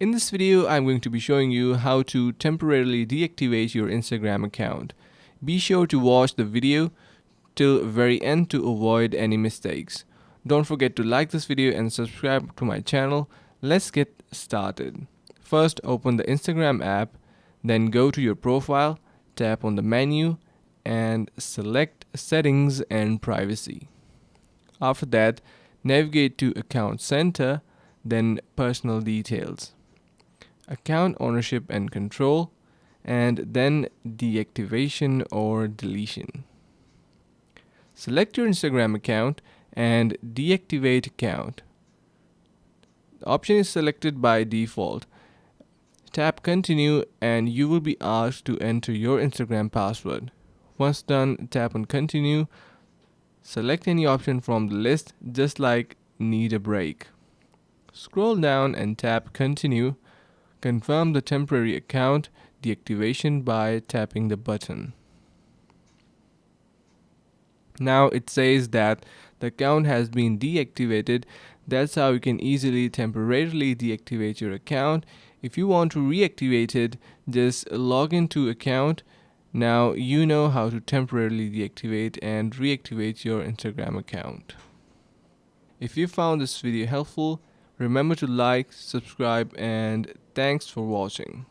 In this video, I'm going to be showing you how to temporarily deactivate your Instagram account. Be sure to watch the video till very end to avoid any mistakes. Don't forget to like this video and subscribe to my channel. Let's get started. First, open the Instagram app, then go to your profile, tap on the menu and select Settings and Privacy. After that, navigate to Account Center, then Personal Details, Account Ownership and Control, and then Deactivation or Deletion. Select your Instagram account and deactivate account. The option is selected by default. Tap Continue and you will be asked to enter your Instagram password. Once done, tap on Continue. Select any option from the list, just like Need a Break. Scroll down and tap Continue. Confirm the temporary account deactivation by tapping the button. Now it says that the account has been deactivated. That's how you can easily temporarily deactivate your account. If you want to reactivate it, just log into account. Now you know how to temporarily deactivate and reactivate your Instagram account. If you found this video helpful, remember to like, subscribe, and thanks for watching.